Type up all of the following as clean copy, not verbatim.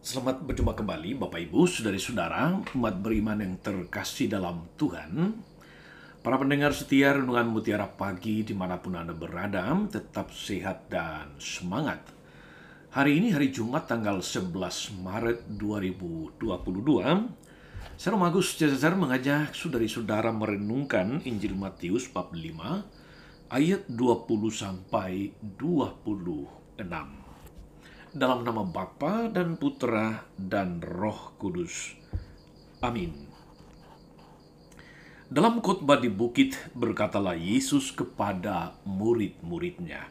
Selamat berjumpa kembali Bapak Ibu, saudara-saudara, umat beriman yang terkasih dalam Tuhan. Para pendengar setia Renungan Mutiara Pagi dimanapun Anda berada, tetap sehat dan semangat. Hari ini hari Jumat tanggal 11 Maret 2022. Saya Romo Agus Cesar mengajak saudari-saudara merenungkan Injil Matius bab 5 ayat 20 sampai 26. Dalam nama Bapa dan Putra dan Roh Kudus. Amin. Dalam khotbah di bukit berkatalah Yesus kepada murid-muridnya,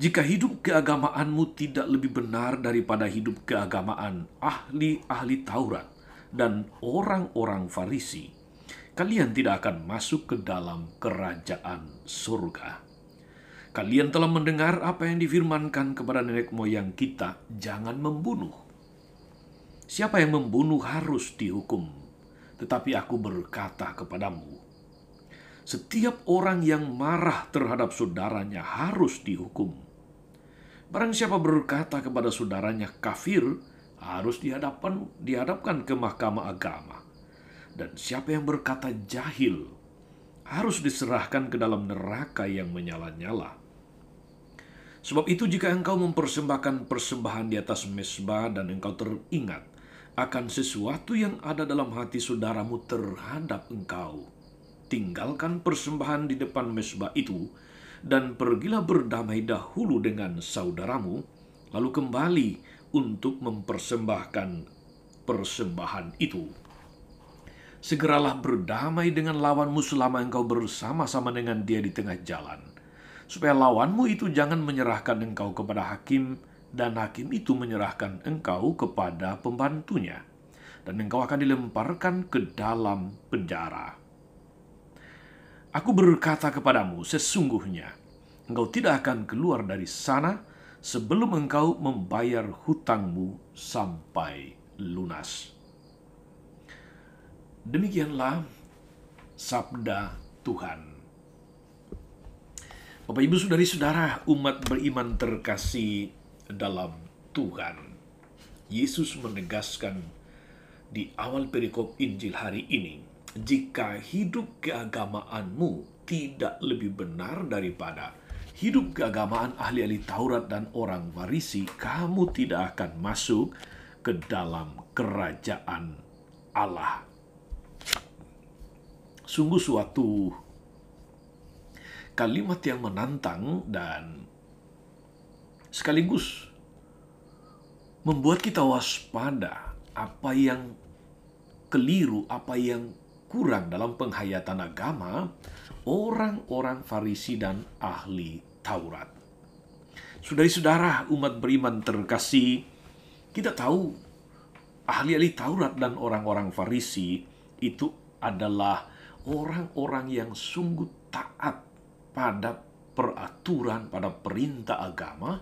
"Jika hidup keagamaanmu tidak lebih benar daripada hidup keagamaan ahli-ahli Taurat dan orang-orang Farisi, kalian tidak akan masuk ke dalam kerajaan surga. Kalian telah mendengar apa yang difirmankan kepada nenek moyang kita, jangan membunuh. Siapa yang membunuh harus dihukum. Tetapi aku berkata kepadamu, setiap orang yang marah terhadap saudaranya harus dihukum. Barang siapa berkata kepada saudaranya kafir, harus dihadapkan ke mahkamah agama. Dan siapa yang berkata jahil, harus diserahkan ke dalam neraka yang menyala-nyala. Sebab itu jika engkau mempersembahkan persembahan di atas mezbah dan engkau teringat akan sesuatu yang ada dalam hati saudaramu terhadap engkau, tinggalkan persembahan di depan mezbah itu dan pergilah berdamai dahulu dengan saudaramu, lalu kembali untuk mempersembahkan persembahan itu. Segeralah berdamai dengan lawanmu selama engkau bersama-sama dengan dia di tengah jalan, supaya lawanmu itu jangan menyerahkan engkau kepada hakim, dan hakim itu menyerahkan engkau kepada pembantunya, dan engkau akan dilemparkan ke dalam penjara. Aku berkata kepadamu, sesungguhnya engkau tidak akan keluar dari sana sebelum engkau membayar hutangmu sampai lunas." Demikianlah sabda Tuhan. Bapak Ibu saudari-saudara, umat beriman terkasih dalam Tuhan. Yesus menegaskan di awal perikop Injil hari ini, jika hidup keagamaanmu tidak lebih benar daripada hidup keagamaan ahli-ahli Taurat dan orang Farisi, kamu tidak akan masuk ke dalam kerajaan Allah. Sungguh suatu kalimat yang menantang dan sekaligus membuat kita waspada apa yang keliru, apa yang kurang dalam penghayatan agama orang-orang Farisi dan ahli Taurat. Saudari-saudara, umat beriman terkasih, kita tahu ahli-ahli Taurat dan orang-orang Farisi itu adalah orang-orang yang sungguh taat pada peraturan, pada perintah agama.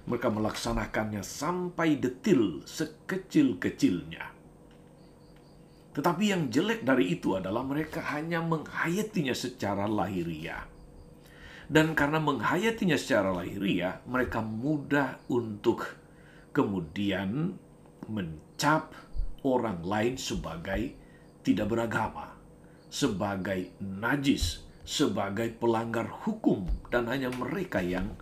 Mereka melaksanakannya sampai detil sekecil-kecilnya. Tetapi yang jelek dari itu adalah mereka hanya menghayatinya secara lahiriah. Dan karena menghayatinya secara lahiriah, mereka mudah untuk kemudian mencap orang lain sebagai tidak beragama, sebagai najis, sebagai pelanggar hukum, dan hanya mereka yang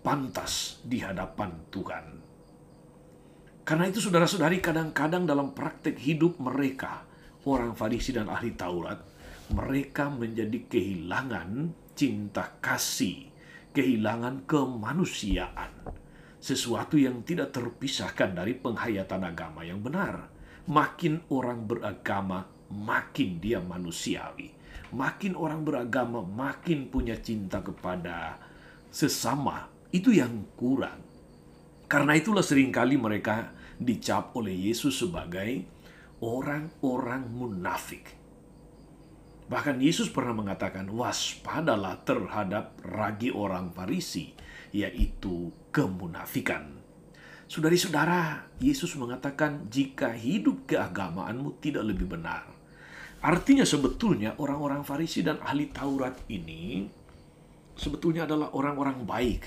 pantas di hadapan Tuhan. Karena itu saudara-saudari, kadang-kadang dalam praktek hidup mereka, orang Farisi dan ahli Taurat, mereka menjadi kehilangan cinta kasih, kehilangan kemanusiaan, sesuatu yang tidak terpisahkan dari penghayatan agama yang benar. Makin orang beragama, makin dia manusiawi. Makin orang beragama, makin punya cinta kepada sesama. Itu yang kurang. Karena itulah seringkali mereka dicap oleh Yesus sebagai orang-orang munafik. Bahkan Yesus pernah mengatakan, waspadalah terhadap ragi orang Farisi, yaitu kemunafikan. Saudari-saudara, Yesus mengatakan jika hidup keagamaanmu tidak lebih benar. Artinya sebetulnya orang-orang Farisi dan ahli Taurat ini sebetulnya adalah orang-orang baik.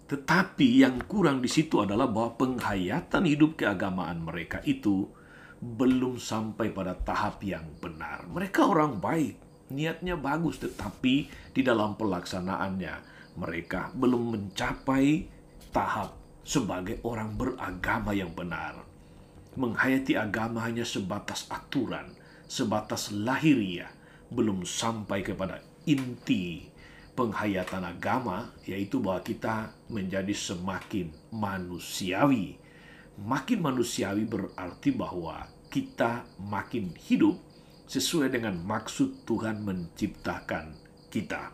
Tetapi yang kurang di situ adalah bahwa penghayatan hidup keagamaan mereka itu belum sampai pada tahap yang benar. Mereka orang baik, niatnya bagus, tetapi di dalam pelaksanaannya mereka belum mencapai tahap sebagai orang beragama yang benar. Menghayati agama hanya sebatas aturan, sebatas lahiriah, belum sampai kepada inti penghayatan agama, yaitu bahwa kita menjadi semakin manusiawi. Makin manusiawi berarti bahwa kita makin hidup sesuai dengan maksud Tuhan menciptakan kita.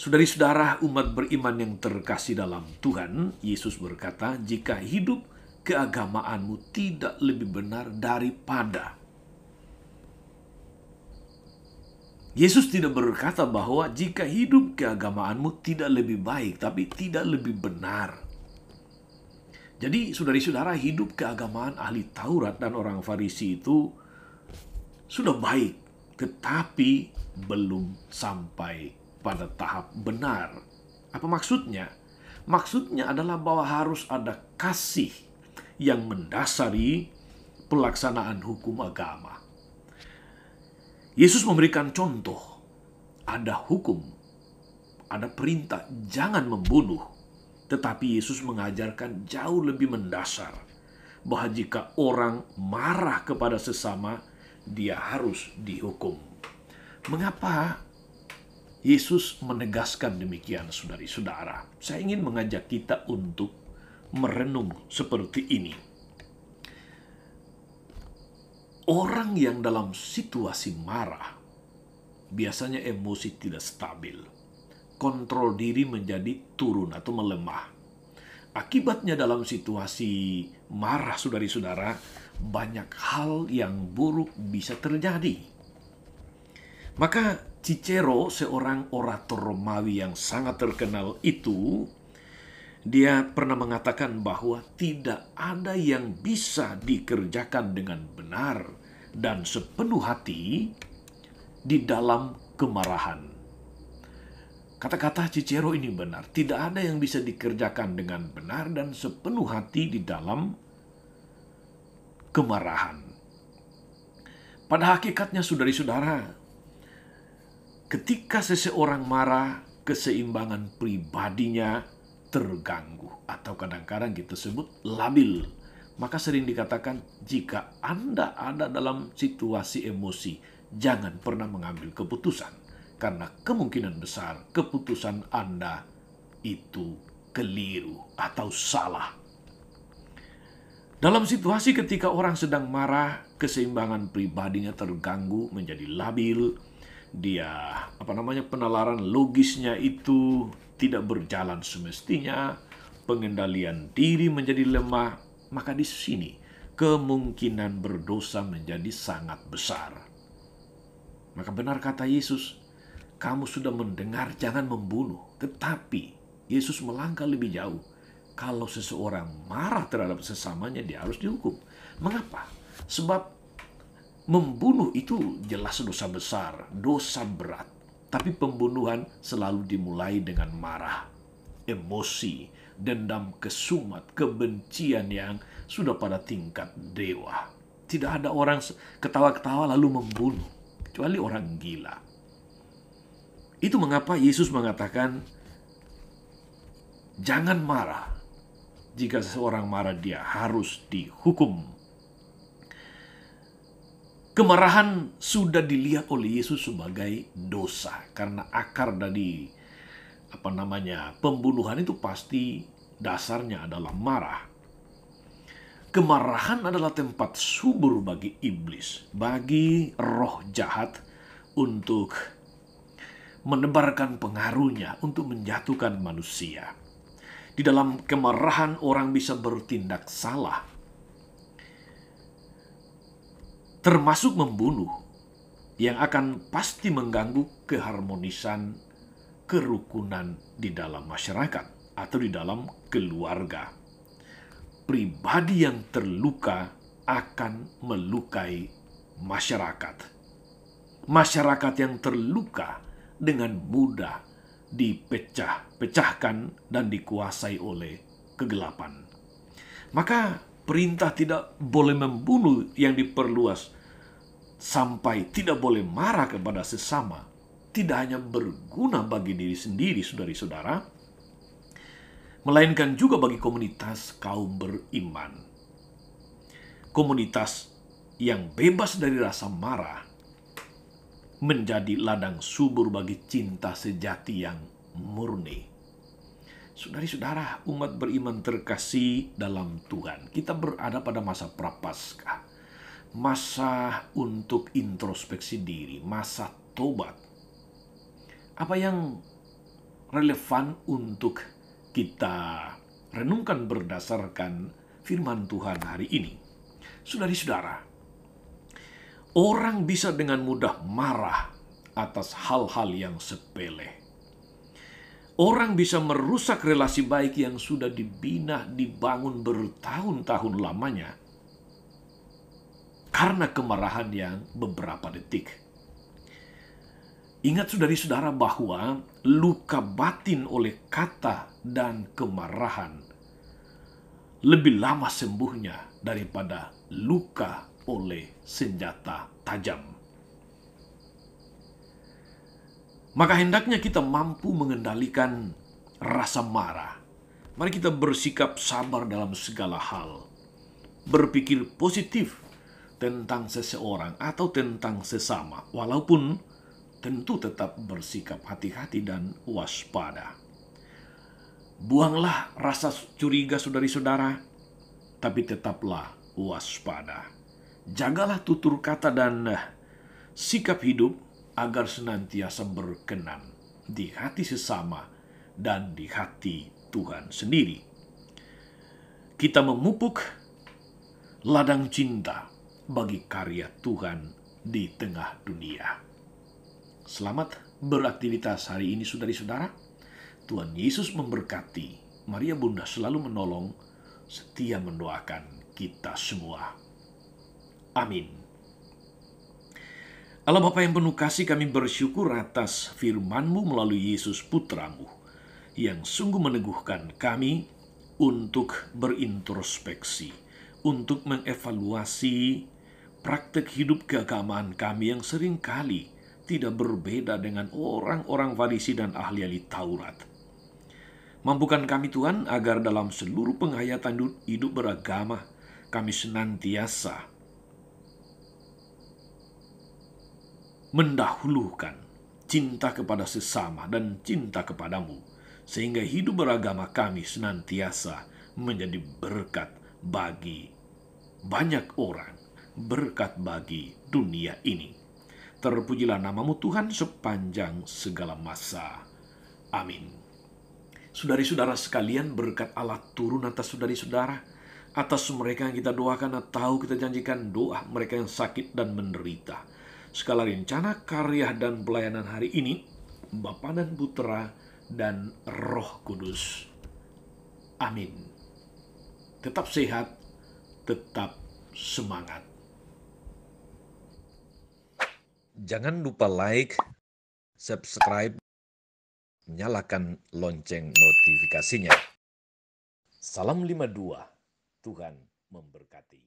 Saudari-saudara umat beriman yang terkasih dalam Tuhan, Yesus berkata, jika hidup keagamaanmu tidak lebih benar daripada. Yesus tidak berkata bahwa jika hidup keagamaanmu tidak lebih baik, tapi tidak lebih benar. Jadi saudari-saudara, hidup keagamaan ahli Taurat dan orang Farisi itu sudah baik, tetapi belum sampai pada tahap benar. Apa maksudnya? Maksudnya adalah bahwa harus ada kasih yang mendasari pelaksanaan hukum agama. Yesus memberikan contoh, ada hukum, ada perintah, jangan membunuh. Tetapi Yesus mengajarkan jauh lebih mendasar, bahwa jika orang marah kepada sesama, dia harus dihukum. Mengapa Yesus menegaskan demikian, saudari-saudara? Saya ingin mengajak kita untuk merenung seperti ini. Orang yang dalam situasi marah, biasanya emosi tidak stabil. Kontrol diri menjadi turun atau melemah. Akibatnya dalam situasi marah, saudari-saudara, banyak hal yang buruk bisa terjadi. Maka Cicero, seorang orator Romawi yang sangat terkenal itu, dia pernah mengatakan bahwa tidak ada yang bisa dikerjakan dengan benar dan sepenuh hati di dalam kemarahan. Kata-kata Cicero ini benar. Tidak ada yang bisa dikerjakan dengan benar dan sepenuh hati di dalam kemarahan. Pada hakikatnya, saudari-saudara, ketika seseorang marah, keseimbangan pribadinya terganggu, atau kadang-kadang kita sebut labil. Maka sering dikatakan, jika Anda ada dalam situasi emosi, jangan pernah mengambil keputusan, karena kemungkinan besar keputusan Anda itu keliru atau salah. Dalam situasi ketika orang sedang marah, keseimbangan pribadinya terganggu, menjadi labil, dia penalaran logisnya itu tidak berjalan semestinya, pengendalian diri menjadi lemah, maka di sini kemungkinan berdosa menjadi sangat besar. Maka benar kata Yesus, kamu sudah mendengar jangan membunuh, tetapi Yesus melangkah lebih jauh. Kalau seseorang marah terhadap sesamanya, dia harus dihukum. Mengapa? Sebab membunuh itu jelas dosa besar, dosa berat. Tapi pembunuhan selalu dimulai dengan marah, emosi, dendam kesumat, kebencian yang sudah pada tingkat dewa. Tidak ada orang ketawa-ketawa lalu membunuh, kecuali orang gila. Itu mengapa Yesus mengatakan, jangan marah. Jika seseorang marah, dia harus dihukum. Kemarahan sudah dilihat oleh Yesus sebagai dosa, karena akar dari pembunuhan itu pasti dasarnya adalah marah. Kemarahan adalah tempat subur bagi iblis, bagi roh jahat untuk menebarkan pengaruhnya untuk menjatuhkan manusia. Di dalam kemarahan orang bisa bertindak salah, termasuk membunuh, yang akan pasti mengganggu keharmonisan, kerukunan di dalam masyarakat atau di dalam keluarga. Pribadi yang terluka akan melukai masyarakat. Masyarakat yang terluka dengan mudah dipecahkan dan dikuasai oleh kegelapan. Maka perintah tidak boleh membunuh yang diperluas sampai tidak boleh marah kepada sesama. Tidak hanya berguna bagi diri sendiri, saudari-saudara, melainkan juga bagi komunitas kaum beriman. Komunitas yang bebas dari rasa marah menjadi ladang subur bagi cinta sejati yang murni. Saudari-saudara, umat beriman terkasih dalam Tuhan, kita berada pada masa Prapaskah, masa untuk introspeksi diri, masa tobat. Apa yang relevan untuk kita renungkan berdasarkan firman Tuhan hari ini? Saudari-saudara, orang bisa dengan mudah marah atas hal-hal yang sepele. Orang bisa merusak relasi baik yang sudah dibina, dibangun bertahun-tahun lamanya karena kemarahan yang beberapa detik. Ingat saudari-saudara bahwa luka batin oleh kata dan kemarahan lebih lama sembuhnya daripada luka oleh senjata tajam. Maka hendaknya kita mampu mengendalikan rasa marah. Mari kita bersikap sabar dalam segala hal. Berpikir positif tentang seseorang atau tentang sesama, walaupun tentu tetap bersikap hati-hati dan waspada. Buanglah rasa curiga saudari-saudara, tapi tetaplah waspada. Jagalah tutur kata dan sikap hidup agar senantiasa berkenan di hati sesama dan di hati Tuhan sendiri. Kita memupuk ladang cinta bagi karya Tuhan di tengah dunia. Selamat beraktivitas hari ini saudari-saudara. Tuhan Yesus memberkati. Maria Bunda selalu menolong, setia mendoakan kita semua. Amin. Allah Bapa yang penuh kasih, kami bersyukur atas firman-Mu melalui Yesus Putra-Mu yang sungguh meneguhkan kami untuk berintrospeksi, untuk mengevaluasi praktek hidup keagamaan kami yang seringkali tidak berbeda dengan orang-orang Farisi dan ahli-ahli Taurat. Mampukan kami Tuhan agar dalam seluruh penghayatan hidup beragama kami senantiasa mendahulukan cinta kepada sesama dan cinta kepadamu, sehingga hidup beragama kami senantiasa menjadi berkat bagi banyak orang, berkat bagi dunia ini. Terpujilah namamu Tuhan sepanjang segala masa. Amin. Saudari-saudara sekalian, berkat Allah turun atas saudari-saudara, atas mereka yang kita doakan atau kita janjikan doa, mereka yang sakit dan menderita. Segala rencana, karya, dan pelayanan hari ini, Bapa dan Putra dan Roh Kudus. Amin. Tetap sehat, tetap semangat. Jangan lupa like, subscribe, nyalakan lonceng notifikasinya. Salam 52, Tuhan memberkati.